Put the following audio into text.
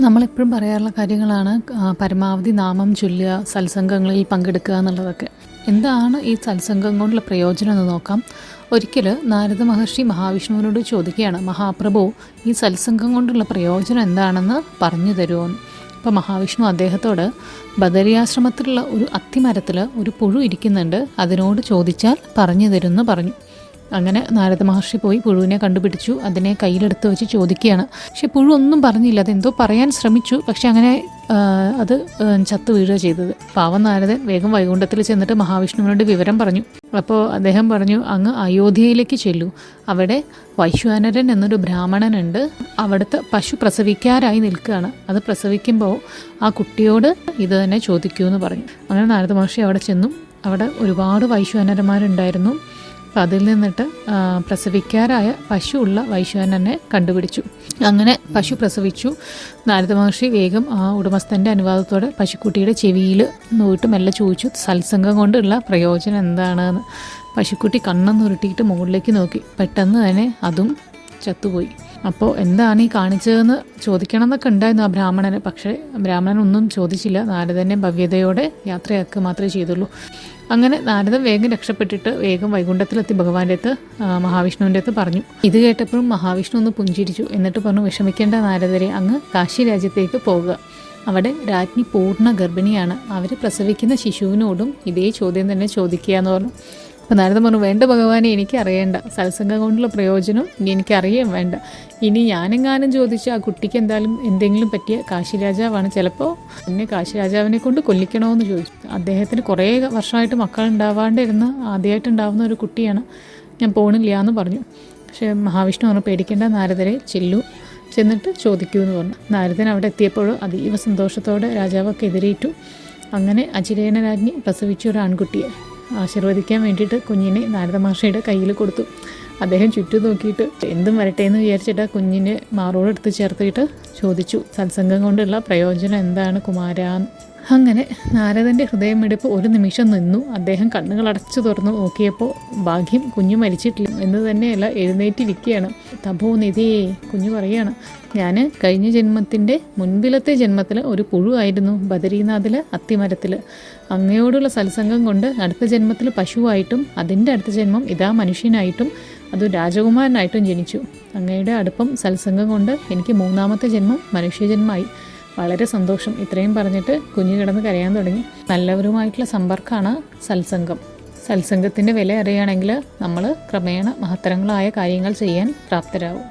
നമ്മളെപ്പോഴും പറയാറുള്ള കാര്യങ്ങളാണ് പരമാവധി നാമം ചൊല്ലുക, സത്സംഗങ്ങളിൽ പങ്കെടുക്കുക എന്നുള്ളതൊക്കെ. എന്താണ് ഈ സത്സംഗം കൊണ്ടുള്ള പ്രയോജനം എന്ന് നോക്കാം. ഒരിക്കൽ നാരദ മഹർഷി മഹാവിഷ്ണുവിനോട് ചോദിക്കുകയാണ്, മഹാപ്രഭു, ഈ സത്സംഗം കൊണ്ടുള്ള പ്രയോജനം എന്താണെന്ന് പറഞ്ഞു തരുമോയെന്ന്. അപ്പോൾ മഹാവിഷ്ണു അദ്ദേഹത്തോട് ബദരിയാശ്രമത്തിലുള്ള ഒരു അത്തിമരത്തിൽ ഒരു പുഴു ഇരിക്കുന്നുണ്ട്, അതിനോട് ചോദിച്ചാൽ പറഞ്ഞു തരുമെന്ന് പറഞ്ഞു. അങ്ങനെ നാരദ മഹർഷി പോയി പുഴുവിനെ കണ്ടുപിടിച്ചു. അതിനെ കയ്യിലെടുത്ത് വെച്ച് ചോദിക്കുകയാണ്. പക്ഷെ പുഴു ഒന്നും പറഞ്ഞില്ല. അതെന്തോ പറയാൻ ശ്രമിച്ചു, പക്ഷെ അങ്ങനെ അത് ചത്തു വീഴുക ചെയ്തത്. പാവം നാരദൻ വേഗം വൈകുണ്ഠത്തിൽ ചെന്നിട്ട് മഹാവിഷ്ണുവിനോട് വിവരം പറഞ്ഞു. അപ്പോൾ അദ്ദേഹം പറഞ്ഞു, അങ്ങ് അയോധ്യയിലേക്ക് ചെല്ലൂ, അവിടെ വൈശ്വാനരൻ എന്നൊരു ബ്രാഹ്മണനുണ്ട്, അവിടുത്തെ പശു പ്രസവിക്കാറായി നിൽക്കുകയാണ്, അത് പ്രസവിക്കുമ്പോൾ ആ കുട്ടിയോട് ഇത് തന്നെ ചോദിക്കൂ എന്ന് പറഞ്ഞു. അങ്ങനെ നാരദ മഹർഷി അവിടെ ചെന്നു. അവിടെ ഒരുപാട് വൈശ്വാനരന്മാരുണ്ടായിരുന്നു. അപ്പോൾ അതിൽ നിന്നിട്ട് പ്രസവിക്കാറായ പശു ഉള്ള വൈശ്വാനനെ കണ്ടുപിടിച്ചു. അങ്ങനെ പശു പ്രസവിച്ചു. നാരദ മഹർഷി വേഗം ആ ഉടമസ്ഥൻ്റെ അനുവാദത്തോടെ പശുക്കുട്ടിയുടെ ചെവിയിൽ നോയിട്ട് മെല്ലെ ചോദിച്ചു, സത്സംഗം കൊണ്ടുള്ള പ്രയോജനം എന്താണെന്ന്. പശുക്കുട്ടി കണ്ണെന്നുരുട്ടിയിട്ട് മുകളിലേക്ക് നോക്കി. പെട്ടെന്ന് തന്നെ അതും ചത്തുപോയി. അപ്പോൾ എന്താണ് ഈ കാണിച്ചതെന്ന് ചോദിക്കണം എന്നൊക്കെ ഉണ്ടായിരുന്നു ആ ബ്രാഹ്മണന്. പക്ഷേ ബ്രാഹ്മണൻ ഒന്നും ചോദിച്ചില്ല. നാരദനെ ഭവ്യതയോടെ യാത്രയാക്കുക മാത്രമേ ചെയ്തുള്ളൂ. അങ്ങനെ നാരദൻ വേഗം രക്ഷപ്പെട്ടിട്ട് വേഗം വൈകുണ്ഠത്തിലെത്തി ഭഗവാന്റെ അടുത്ത്, മഹാവിഷ്ണുവിൻ്റെ അടുത്ത് പറഞ്ഞു. ഇത് കേട്ടപ്പോഴും മഹാവിഷ്ണു ഒന്ന് പുഞ്ചിരിച്ചു. എന്നിട്ട് പറഞ്ഞു, വിഷമിക്കേണ്ട നാരദരെ, അങ്ങ് കാശി രാജ്യത്തേക്ക് പോകുക. അവിടെ രാജ്ഞി പൂർണ്ണ ഗർഭിണിയാണ്. അവർ പ്രസവിക്കുന്ന ശിശുവിനോടും ഇതേ ചോദ്യം തന്നെ ചോദിക്കുക എന്ന് പറഞ്ഞു. അപ്പോൾ നാരദൻ പറഞ്ഞു, വേണ്ട ഭഗവാനെ, എനിക്ക് അറിയേണ്ട, സത്സംഗം കൊണ്ടുള്ള പ്രയോജനം ഇനി എനിക്കറിയാൻ വേണ്ട. ഇനി ഞാനെങ്ങാനും ചോദിച്ചാൽ ആ കുട്ടിക്ക് എന്തെങ്കിലും പറ്റിയ കാശി രാജാവാണ്, ചിലപ്പോൾ എന്നെ കാശി രാജാവിനെ കൊണ്ട് കൊല്ലിക്കണമെന്ന് ചോദിച്ചു. അദ്ദേഹത്തിന് കുറേ വർഷമായിട്ട് മക്കളുണ്ടാവാണ്ടിരുന്ന ആദ്യമായിട്ടുണ്ടാവുന്ന ഒരു കുട്ടിയാണ്, ഞാൻ പോണില്ല എന്ന് പറഞ്ഞു. പക്ഷേ മഹാവിഷ്ണു പറഞ്ഞു, പേടിക്കേണ്ട നാരദരെ, ചെന്നിട്ട് ചോദിക്കൂ എന്ന് പറഞ്ഞു. നാരദൻ അവിടെ എത്തിയപ്പോൾ അതീവ സന്തോഷത്തോടെ രാജാവൊക്കെ എതിരേറ്റു. അങ്ങനെ അചിരേന രാജ്ഞി പ്രസവിച്ച ഒരു ആൺകുട്ടിയെ ആശീർവദിക്കാൻ വേണ്ടിയിട്ട് കുഞ്ഞിനെ നാരദ മഹർഷിയുടെ കയ്യിൽ കൊടുത്തു. അദ്ദേഹം ചുറ്റും നോക്കിയിട്ട് എന്തും വരട്ടെ എന്ന് വിചാരിച്ചിട്ട് ആ കുഞ്ഞിനെ മാറോടെടുത്ത് ചേർത്തിട്ട് ചോദിച്ചു, സത്സംഗം കൊണ്ടുള്ള പ്രയോജനം എന്താണ് കുമാരാന്ന്. അങ്ങനെ നാരദൻ്റെ ഹൃദയമിടിപ്പ് ഒരു നിമിഷം നിന്നു. അദ്ദേഹം കണ്ണുകൾ അടച്ചു തുറന്നു നോക്കിയപ്പോൾ ഭാഗ്യം, കുഞ്ഞു മരിച്ചിട്ടില്ല എന്ന് തന്നെയല്ല, എഴുന്നേറ്റിരിക്കുകയാണ്. തപോനിധിയേ, കുഞ്ഞു പറയുകയാണ്, ഞാൻ കഴിഞ്ഞ ജന്മത്തിൻ്റെ മുൻപിലത്തെ ജന്മത്തിൽ ഒരു പുഴുവായിരുന്നു ബദരീനാഥിലെ അത്തിമരത്തിൽ. അങ്ങയോടുള്ള സത്സംഗം കൊണ്ട് അടുത്ത ജന്മത്തിൽ പശുവായിട്ടും അതിൻ്റെ അടുത്ത ജന്മം ഇതാ മനുഷ്യനായിട്ടും അതും രാജകുമാരനായിട്ടും ജനിച്ചു. അങ്ങയുടെ അടുപ്പം സത്സംഗം കൊണ്ട് എനിക്ക് മൂന്നാമത്തെ ജന്മം മനുഷ്യജന്മമായി. വളരെ സന്തോഷം. ഇത്രയും പറഞ്ഞിട്ട് കുഞ്ഞു കിടന്ന് കരയാൻ തുടങ്ങി. നല്ലവരുമായിട്ടുള്ള സമ്പർക്കമാണ് സത്സംഗം. സത്സംഗത്തിൻ്റെ വില അറിയുകയാണെങ്കിൽ നമ്മൾ ക്രമേണ മഹത്തരങ്ങളായ കാര്യങ്ങൾ ചെയ്യാൻ പ്രാപ്തരാകും.